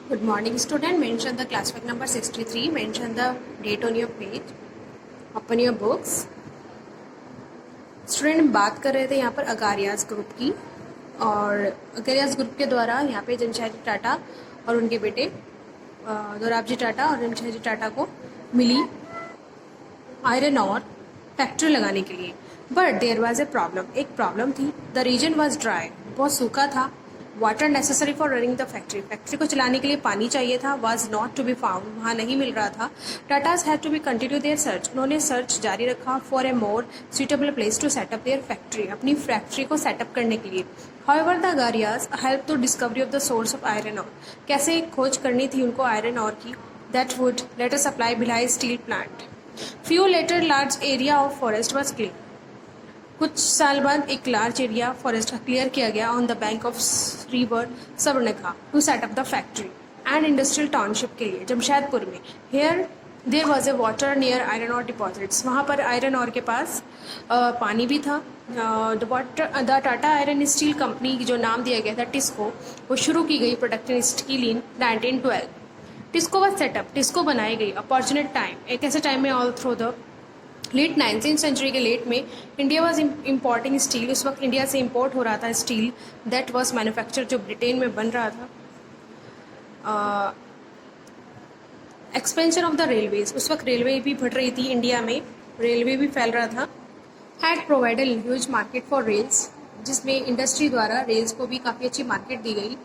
Good morning, student. Mention the class work number 63. Mention the date on your page. Open your books. Student हम बात कर रहे थे यहाँ पर अगारियाज ग्रुप की, और अगारियाज ग्रुप के द्वारा यहाँ पे जमशेदजी टाटा और उनके बेटे दोराबजी टाटा और जमशेदजी टाटा को मिली आयरन और फैक्ट्री लगाने के लिए। But there was a problem, एक प्रॉब्लम थी। द रीजन वाज ड्राई, बहुत सूखा था। Water necessary for running the factory, factory को चलाने के लिए पानी चाहिए था। Was not to be found, वहाँ नहीं मिल रहा था। Tatas had to be continue their search, उन्होंने सर्च जारी रखा for a more suitable place to set up their factory, अपनी फैक्ट्री को सेटअप करने के लिए। However the Agarias help to discovery of the source of iron ore, कैसे खोज करनी थी उनको आयरन ऑर की। That would later supply Bhilai steel plant. Few later large area of forest was clean, कुछ साल बाद एक लार्ज एरिया फॉरेस्ट का क्लियर किया गया on the bank of river Swarnarekha to set up the factory and industrial township के लिए जमशेदपुर में। Here there was a water near iron और डिपॉजिट्स, वहाँ पर आयरन और के पास पानी भी था। The Tata iron steel company की जो नाम दिया गया था टिस्को, वो शुरू की गई production steel in 1912। TISCO was set up, TISCO बनाई गई। अपॉर्चुनेट टाइम, एक ऐसे टाइम में all through the late 19th century के लेट में इंडिया वॉज इम्पोर्टिंग स्टील, उस वक्त इंडिया से इम्पोर्ट हो रहा था स्टील दैट वॉज मैन्युफैक्चर, जो ब्रिटेन में बन रहा था। एक्सपेंशन ऑफ द रेलवेज, उस वक्त रेलवे भी बढ़ रही थी इंडिया में, रेलवे भी फैल रहा था। Had provided huge market for rails, जिसमें इंडस्ट्री द्वारा रेल्स को भी काफ़ी अच्छी मार्केट दी गई।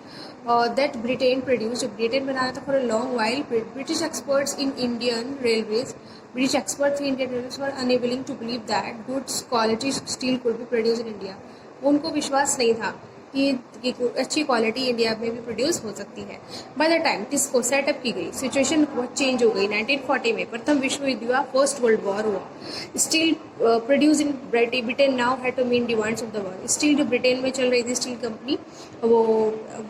दैट ब्रिटेन प्रोड्यूस, जो ब्रिटेन बना रहा था for a long while. British experts in Indian railways, British experts in Indian railways were unenabling to believe that goods quality steel could be produce in India, उनको विश्वास नहीं था कि अच्छी क्वालिटी इंडिया में भी प्रोड्यूस हो सकती है। By the time TISCO setup की गई, सिचुएशन बहुत चेंज हो गई। 1940 में प्रथम विश्व युद्ध हुआ, फर्स्ट वर्ल्ड वॉर हुआ। Steel produce in Britain now had to meet demands of the world, steel जो ब्रिटेन में चल रही थी स्टील कंपनी, वो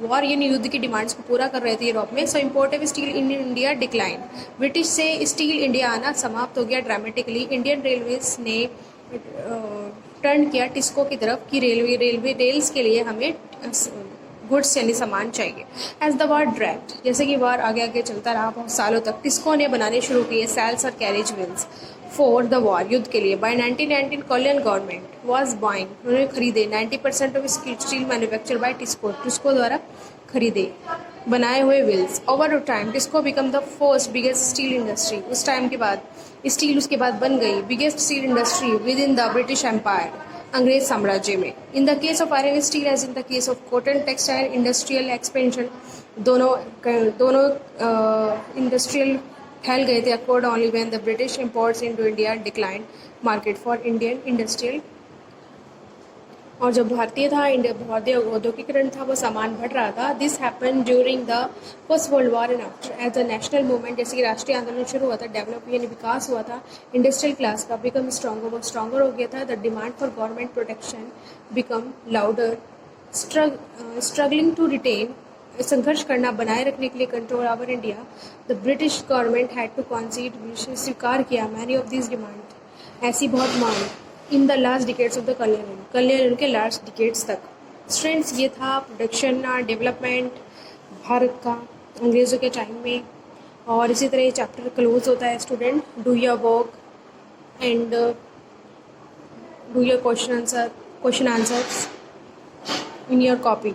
वॉर यानी युद्ध की डिमांड्स को पूरा कर रहे थे यूरोप में। सो import of steel in India decline, British से स्टील इंडिया आना समाप्त हो गया ड्रामेटिकली। इंडियन रेलवेज ने टर्न किया टिस्को की तरफ कि रेलवे रेल्स के लिए हमें गुड्स यानी सामान चाहिए। एज द वॉर ड्रैग्ड, जैसे कि वॉर आगे आगे चलता रहा बहुत सालों तक, टिस्को ने बनाने शुरू किए सेल्स और carriage wheels for the war, युद्ध के लिए। By 1919 colonial government was buying, उन्होंने खरीदे 90% of steel manufacture by TISCO द्वारा खरीदे बनाए हुए wheels. Over time TISCO become the first biggest steel industry, उस टाइम के बाद स्टील उसके बाद बन गई biggest steel industry with in the British empire, अंग्रेज साम्राज्य में। In the case of iron steel as in the case of cotton textile industrial expansion, दोनों इंडस्ट्रियल फैल गए थे accord only when the British imports into India decline market for Indian industrial. और जो भारतीय औद्योगिकरण था वो सामान बढ़ रहा था। This happen during the first world war and after as a national movement, जैसे कि राष्ट्रीय आंदोलन शुरू हुआ था, डेवलप यानी विकास हुआ था। इंडस्ट्रियल क्लास का बिकम स्ट्रॉन्गर, वो स्ट्रॉन्गर हो गया था। The demand for government protection become louder, struggling to retain, संघर्ष करना बनाए रखने के लिए control over India. The British government had to concede, स्वीकार किया मैनी ऑफ दिस डिमांड, ऐसी बहुत मांग in the last decades of the कल्याण के लास्ट डिकेड्स तक। स्टूडेंट्स, ये था प्रोडक्शन डेवलपमेंट भारत का अंग्रेज़ों के टाइम में, और इसी तरह ये चैप्टर क्लोज होता है। Student, do your work and do your question answers in your copy.